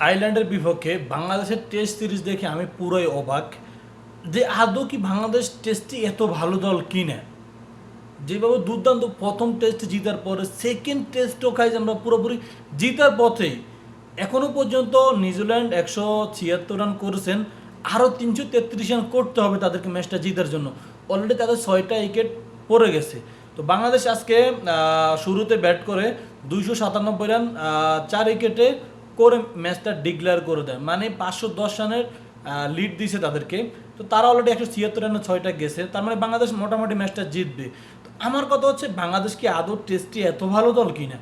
আয়ারল্যান্ডের বিপক্ষে বাংলাদেশের টেস্ট সিরিজ দেখে আমি পুরোই অবাক যে আদৌ কি বাংলাদেশ টেস্টটি এত ভালো দল কিনা। যেভাবে দুর্দান্ত প্রথম টেস্ট জিতার পরে সেকেন্ড টেস্টও খাই আমরা পুরোপুরি জিতার পথেই। এখনও পর্যন্ত নিউজিল্যান্ড 176 রান করেছেন, আরও 333 রান করতে হবে তাদেরকে ম্যাচটা জিতার জন্য। অলরেডি তাদের 6টা উইকেট পড়ে গেছে। তো বাংলাদেশ আজকে শুরুতে ব্যাট করে 297 রান 4 উইকেটে করে ম্যাচটা ডিক্লেয়ার করে দেয়, মানে 510 রানের লিড দিয়েছে তাদেরকে। তো তারা অলরেডি 176 রানে 6টা গেছে, তার মানে বাংলাদেশ মোটামুটি ম্যাচটা জিতবে। তো আমার কথা হচ্ছে, বাংলাদেশ কি আদৌ টেস্টে এত ভালো দল কিনা,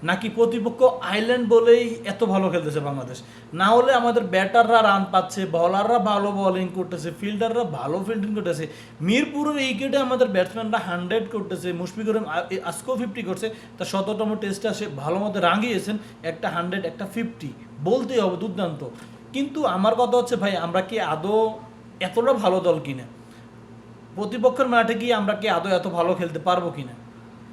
নাকি প্রতিপক্ষ আয়ারল্যান্ড বলেই এত ভালো খেলতেছে বাংলাদেশ? না হলে আমাদের ব্যাটাররা রান পাচ্ছে, বলাররা ভালো বোলিং করতেছে, ফিল্ডাররা ভালো ফিল্ডিং করতেছে। মিরপুরের উইকেটে আমাদের ব্যাটসম্যানরা 100 করতেছে, মুশফিকুর রহিম আজকেও 50 করছে। তার 17তম টেস্টে আসে ভালো মতো রাঙিয়েছেন, একটা 100 একটা 50, বলতেই হবে দুর্দান্ত। কিন্তু আমার কথা হচ্ছে ভাই, আমরা কি আদৌ এতটা ভালো দল কিনা? প্রতিপক্ষের মাঠে গিয়ে আমরা কি আদৌ এত ভালো খেলতে পারবো কিনা,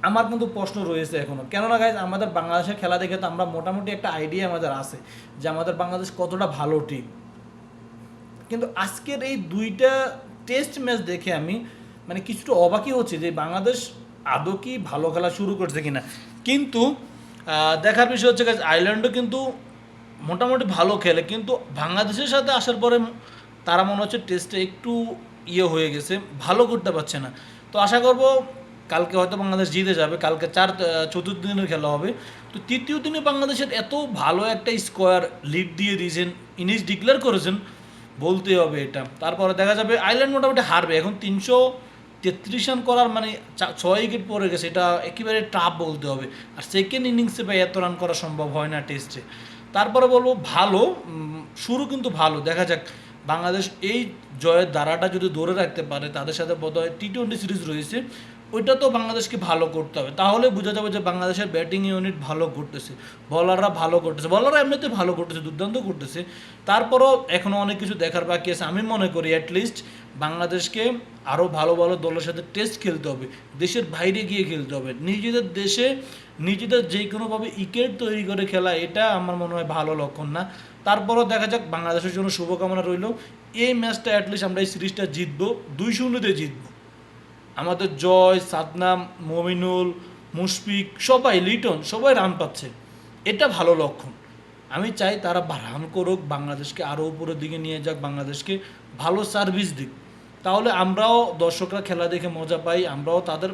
আমার কিন্তু প্রশ্ন রয়েছে এখনো। কেননা গাইজ, আমাদের বাংলাদেশের খেলা দেখে তো আমরা মোটামুটি একটা আইডিয়া আমাদের আছে যে আমাদের বাংলাদেশ কতটা ভালো টিম। কিন্তু আজকের এই দুইটা টেস্ট ম্যাচ দেখে আমি মানে কিছুটা অবাকই হচ্ছে যে বাংলাদেশ আদৌ কি ভালো খেলা শুরু করছে কিনা। কিন্তু দেখার বিষয় হচ্ছে গাইজ, আয়ারল্যান্ডও কিন্তু মোটামুটি ভালো খেলে, কিন্তু বাংলাদেশের সাথে আসার পরে তারা মনে হচ্ছে টেস্টে একটু হয়ে গেছে, ভালো করতে পারছে না। তো আশা করব কালকে হয়তো বাংলাদেশ জিতে যাবে। কালকে চতুর্থ দিনের খেলা হবে। তো তৃতীয় দিনে বাংলাদেশের এত ভালো একটা স্কোয়ার লিড দিয়ে দিয়েছেন, ইনিংস ডিক্লেয়ার করেছেন, বলতে হবে এটা। তারপরে দেখা যাবে আয়ারল্যান্ড মোটামুটি হারবে। এখন 333 রান করার মানে 6 উইকেট পড়ে গেছে, এটা একেবারে টাফ বলতে হবে। আর সেকেন্ড ইনিংসে বা এত রান করা সম্ভব হয় না টেস্টে। তারপরে বলবো ভালো শুরু, কিন্তু ভালো দেখা যাক বাংলাদেশ এই জয়ের ধারাটা যদি ধরে রাখতে পারে। তাদের সাথে বোধহয় T20 সিরিজ রয়েছে, ওইটা তো বাংলাদেশকে ভালো করতে হবে, তাহলে বোঝা যাবে যে বাংলাদেশের ব্যাটিং ইউনিট ভালো করতেছে, বলাররা ভালো করতেছে, বলাররা এমনিতে ভালো করতেছে, দুর্দান্ত করতেছে। তারপরও এখনও অনেক কিছু দেখার বাকি আছে। আমি মনে করি অ্যাটলিস্ট বাংলাদেশকে আরও ভালো ভালো দলের সাথে টেস্ট খেলতে হবে, দেশের বাইরে গিয়ে খেলতে হবে। নিজেদের দেশে নিজেদের যে কোনোভাবে উইকেট তৈরি করে খেলা, এটা আমার মনে হয় ভালো লক্ষণ না। তারপরও দেখা যাক, বাংলাদেশের জন্য শুভকামনা রইল। এই ম্যাচটা অ্যাটলিস্ট আমরা এই সিরিজটা জিতবো, 2-0 জিতবো। আমাদের জয়, সাদনাম, মমিনুল, মুশফিক, সবাই, লিটন, সবাই রান পাচ্ছে, এটা ভালো লক্ষণ। আমি চাই তারা রান করুক, বাংলাদেশকে আরও উপরের দিকে নিয়ে যাক, বাংলাদেশকে ভালো সার্ভিস দিক। তাহলে আমরাও দর্শকরা খেলা দেখে মজা পাই, আমরাও তাদের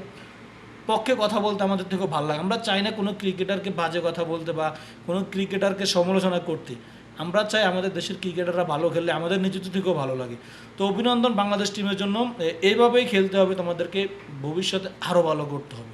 পক্ষে কথা বলতে আমাদের থেকেও ভালো লাগে। আমরা চাই না কোনো ক্রিকেটারকে বাজে কথা বলতে বা কোনো ক্রিকেটারকে সমালোচনা করতে। আমরা চাই আমাদের দেশের ক্রিকেটাররা ভালো খেললে আমাদের নিজেদের থেকেও ভালো লাগে। তো অভিনন্দন বাংলাদেশ টিমের জন্য, এইভাবেই খেলতে হবে, তোমাদেরকে ভবিষ্যতে আরও ভালো করতে হবে।